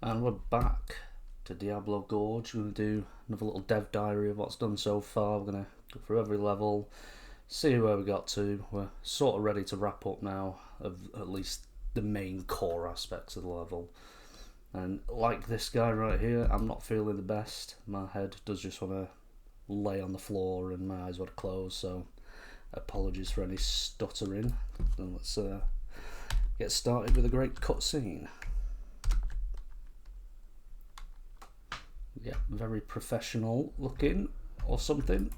And we're back to Diablo Gorge. We're going to do another little dev diary of what's done so far. We're going to go through every level, see where we got to. We're sort of ready to wrap up now of at least the main core aspects of the level. And like this guy right here, I'm not feeling the best. My head does just want to lay on the floor and my eyes want to close, so apologies for any stuttering. And let's get started with a great cutscene. Yeah, very professional looking or something.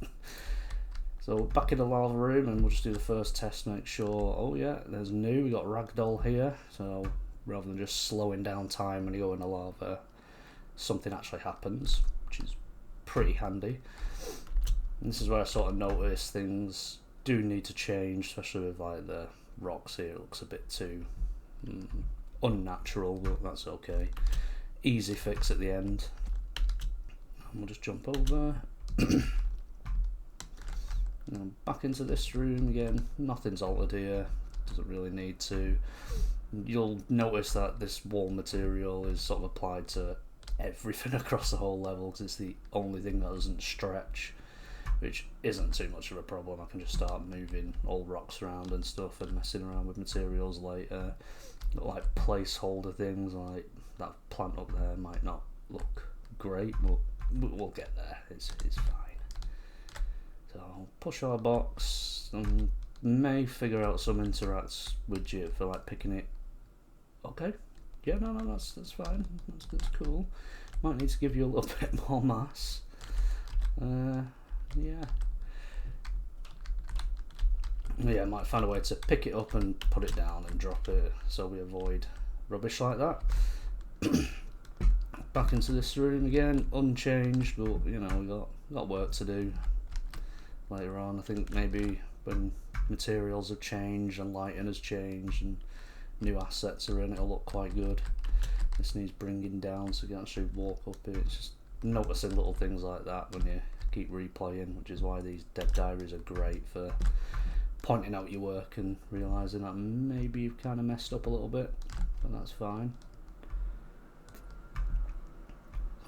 So back in the lava room, and we'll just do the first test, make sure, oh yeah, there's new, we got ragdoll here, so rather than just slowing down time when you go in the lava, something actually happens, which is pretty handy. And this is where I sort of notice things do need to change, especially with like the rocks here. It looks a bit too unnatural, but that's okay. Easy fix at the end. We'll just jump over. Back into this room again. Nothing's altered here. Doesn't really need to. You'll notice that this wall material is sort of applied to everything across the whole level because it's the only thing that doesn't stretch, which isn't too much of a problem. I can just start moving all rocks around and stuff and messing around with materials later. Like placeholder things, like that plant up there might not look great, but we'll get there. It's fine. So I'll push our box and may figure out some interacts widget for like picking it. Okay, yeah, no, that's fine. That's cool. Might need to give you a little bit more mass. Yeah, might find a way to pick it up and put it down and drop it, so we avoid rubbish like that. Back into this room again, unchanged, but you know, we got work to do later on. I think maybe when materials have changed and lighting has changed and new assets are in, it'll look quite good. This needs bringing down so you can actually walk up it. It's just noticing little things like that when you keep replaying, which is why these dev diaries are great for pointing out your work and realising that maybe you've kind of messed up a little bit, but that's fine.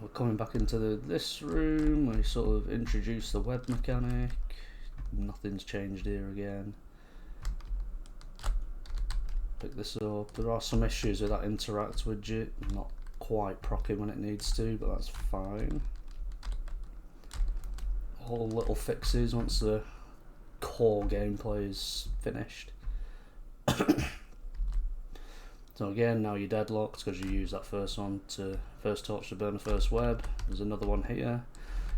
We're coming back into this room where we sort of introduce the web mechanic. Nothing's changed here again. Pick this up. There are some issues with that interact widget, not quite proccing when it needs to, but that's fine. All little fixes once the core gameplay is finished. So again, now you're deadlocked because you use that first torch to burn the first web. There's another one here.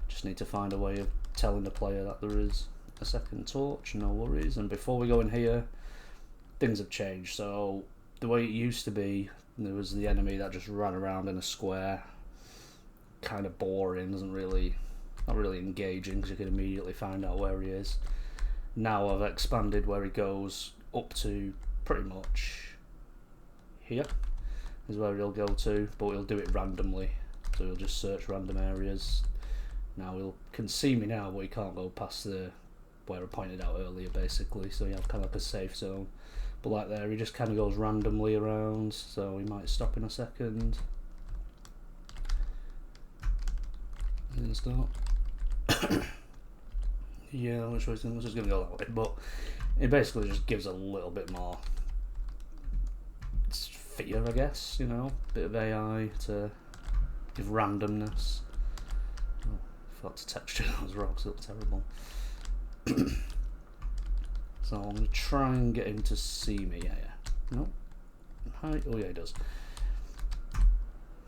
Just need to find a way of telling the player that there is a second torch, no worries. And before we go in here, things have changed. So the way it used to be, there was the enemy that just ran around in a square. Kind of boring, not really engaging because you can immediately find out where he is. Now I've expanded where he goes up to pretty much here is where he'll go to, but he'll do it randomly, so he'll just search random areas. Now he can see me now, but he can't go past where I pointed out earlier basically, so you have kind of like a safe zone. But like there, he just kind of goes randomly around, so he might stop in a second and start. Yeah, which was just going to go that way, but it basically just gives a little bit more fear, I guess, you know, bit of AI to give randomness. Oh, I forgot to texture those rocks, they look terrible. So I'm going to try and get him to see me. Yeah. No. Hi. Oh yeah, he does.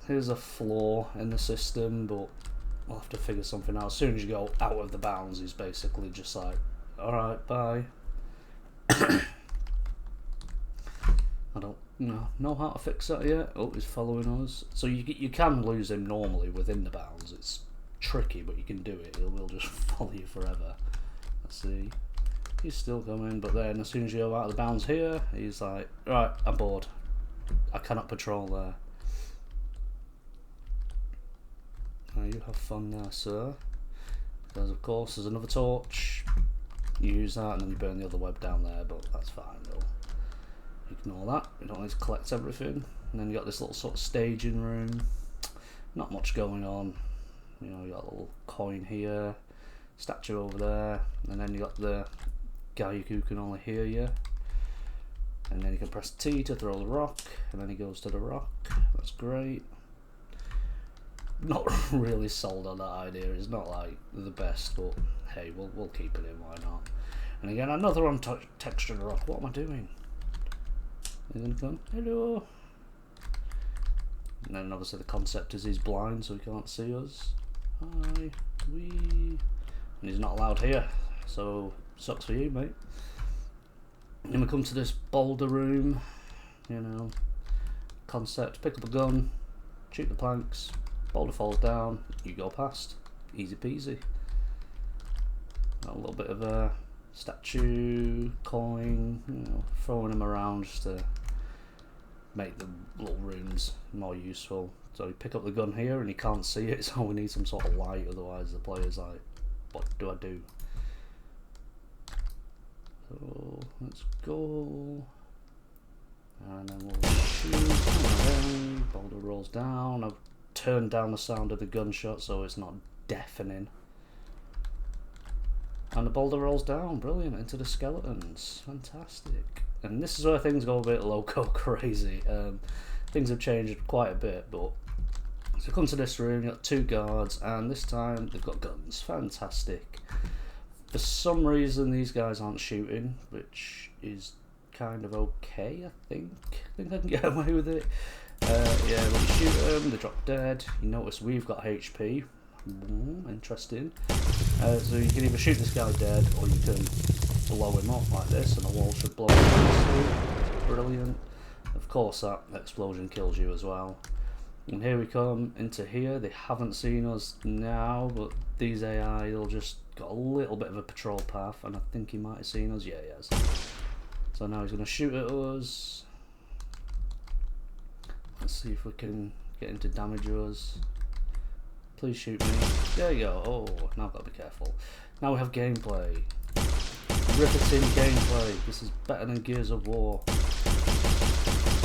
Here's a flaw in the system, but we'll have to figure something out. As soon as you go out of the bounds, he's basically just like, alright, bye. I don't know how to fix that yet. Oh, he's following us. So you can lose him normally within the bounds. It's tricky, but you can do it. He will just follow you forever. Let's see. He's still coming, but then as soon as you go out of the bounds here, he's like, right, I'm bored. I cannot patrol there. Now you have fun there, sir. Because of course there's another torch. You use that and then you burn the other web down there, but that's fine though. Ignore that, we don't need to collect everything. and then you got this little sort of staging room. Not much going on. You know, you got a little coin here, statue over there, and then you got the guy who can only hear you. And then you can press T to throw the rock, and then he goes to the rock. That's great. Not really sold on that idea. It's not like the best, but hey, we'll keep it in. Why not? And again, another untextured rock. What am I doing? He's gonna come. Hello. And then obviously the concept is he's blind, so he can't see us. Hi, and he's not allowed here, so sucks for you, mate. Then we come to this boulder room. You know, concept: pick up a gun, shoot the planks. Boulder falls down, you go past. Easy peasy. Got a little bit of a statue, coin, you know, throwing them around just to make the little rooms more useful. So you pick up the gun here and you can't see it, so we need some sort of light, otherwise the player's like, what do I do? So let's go. And then we'll shoot. Boulder rolls down. I've turned down the sound of the gunshot so it's not deafening. And the boulder rolls down, brilliant, into the skeletons. Fantastic. And this is where things go a bit loco crazy. Things have changed quite a bit, but so come to this room, you've got 2 guards, and this time they've got guns. Fantastic. For some reason these guys aren't shooting, which is kind of okay, I think. I think I can get away with it. Yeah, when you shoot them, they drop dead. You notice we've got HP. Interesting. So you can either shoot this guy dead, or you can blow him up like this, and the wall should blow up. Brilliant. Of course, that explosion kills you as well. And here we come into here. They haven't seen us now, but these AI, they'll just got a little bit of a patrol path, and I think he might have seen us. Yeah, he has. So now he's going to shoot at us. Let's see if we can get him to damage us. Please shoot me. There you go. Oh, now I've got to be careful. Now we have gameplay. Riveting gameplay. This is better than Gears of War.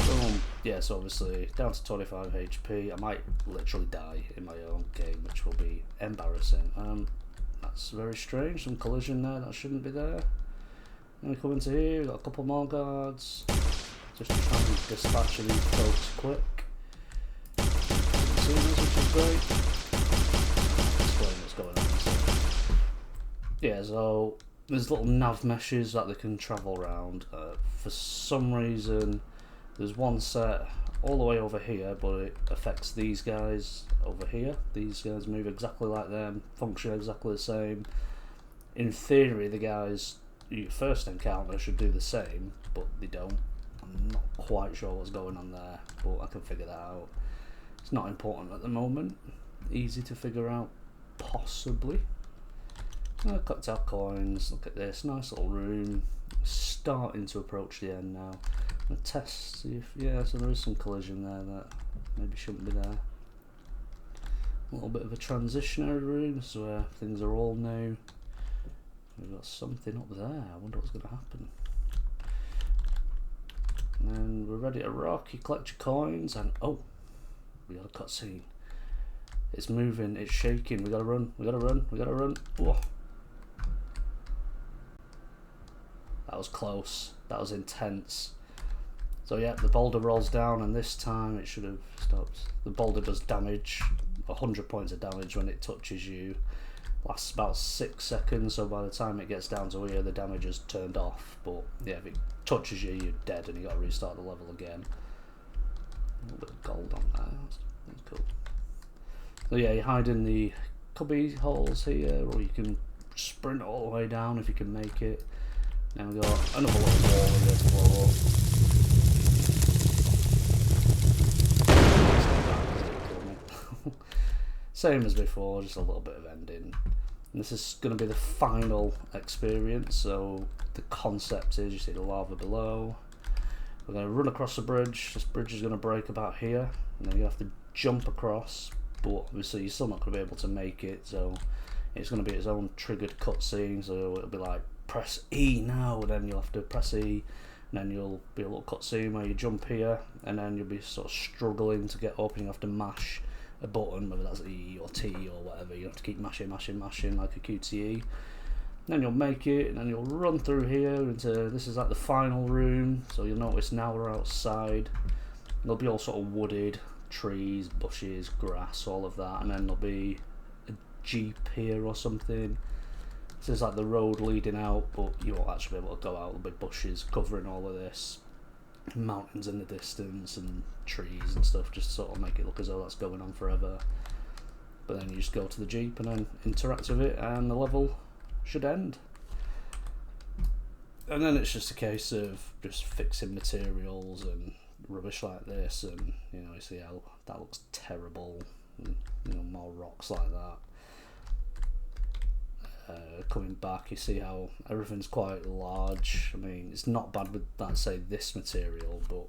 Boom. Yes, obviously down to 25 HP. I might literally die in my own game, which will be embarrassing. That's very strange. Some collision there that shouldn't be there. Then we come into here. We've got a couple more guards. Just to try and dispatch these folks quick. See this, which is great. Explain what's going on. So, yeah, so there's little nav meshes that they can travel around. For some reason, there's one set all the way over here, but it affects these guys over here. These guys move exactly like them, function exactly the same. In theory, the guys you first encounter should do the same, but they don't. I'm not quite sure what's going on there, but I can figure that out. It's not important at the moment. Easy to figure out, possibly. Cocktail coins, look at this, nice little room. Starting to approach the end now. I'm going to test, see if, yeah, so there is some collision there that maybe shouldn't be there. A little bit of a transitionary room, this is where things are all new. We've got something up there, I wonder what's going to happen. And then we're ready to rock, you collect your coins, and oh, we got a cutscene. It's moving, it's shaking, we gotta run, we gotta run, we gotta run. Whoa. That was close, that was intense. So yeah, the boulder rolls down, and this time it should have stopped. The boulder does damage, 100 points of damage when it touches you. Lasts about 6 seconds, so by the time it gets down to here, the damage is turned off. But yeah, if it touches you, you're dead, and you got to restart the level again. A little bit of gold on there, that's cool. So yeah, you hide in the cubby holes here, or you can sprint all the way down if you can make it. Now we've got another little wall here to blow up. Same as before, just a little bit of ending. And this is going to be the final experience, so the concept is, you see the lava below. We're going to run across the bridge. This bridge is going to break about here, and then you have to jump across, but obviously you're still not going to be able to make it, so it's going to be its own triggered cutscene, so it'll be like, press E now, and then you'll have to press E, And then you'll be a little cutscene where you jump here, and then you'll be sort of struggling to get up, and you have to mash a button, whether that's E or T or whatever. You have to keep mashing like a QTE. Then you'll make it, and then you'll run through here into, this is like the final room, so you'll notice now we're outside. There'll be all sort of wooded, trees, bushes, grass, all of that, and then there'll be a jeep here or something. This is like the road leading out, but you won't actually be able to go out. There'll be bushes covering all of this, mountains in the distance, and trees and stuff, just to sort of make it look as though that's going on forever. But then you just go to the jeep and then interact with it, and the level should end. And then it's just a case of just fixing materials and rubbish like this, and you know, you see how that looks terrible, and, you know, more rocks like that. Coming back, you see how everything's quite large. I mean, it's not bad with, let's say, this material, but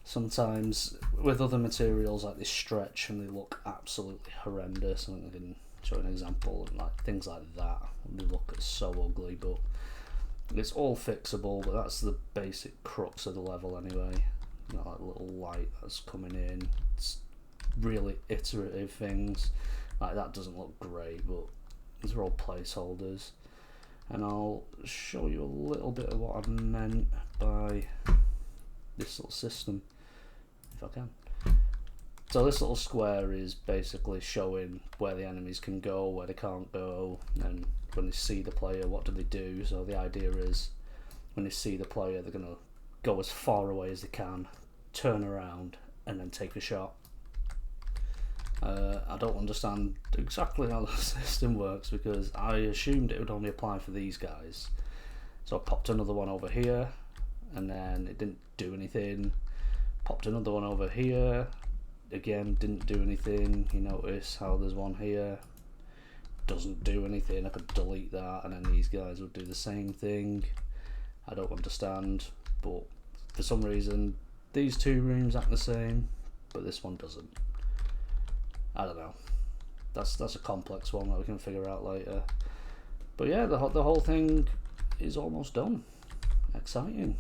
sometimes with other materials like this stretch and they look absolutely horrendous. I think I can show an example, like things like that, they look so ugly, but it's all fixable. But that's the basic crux of the level anyway. You know, like little light that's coming in, it's really iterative things like that. Doesn't look great, but these are all placeholders, and I'll show you a little bit of what I meant by this little system if I can. So this little square is basically showing where the enemies can go, where they can't go, and when they see the player, what do they do. So the idea is when they see the player, they're going to go as far away as they can, turn around, and then take a shot. I don't understand exactly how the system works, because I assumed it would only apply for these guys. So I popped another one over here, and then it didn't do anything. Popped another one over here, again didn't do anything. You notice how there's one here, doesn't do anything. I could delete that, and then these guys would do the same thing. I don't understand, but for some reason these two rooms act the same, but this one doesn't. I don't know. That's a complex one that we can figure out later. But yeah, the whole thing is almost done. Exciting.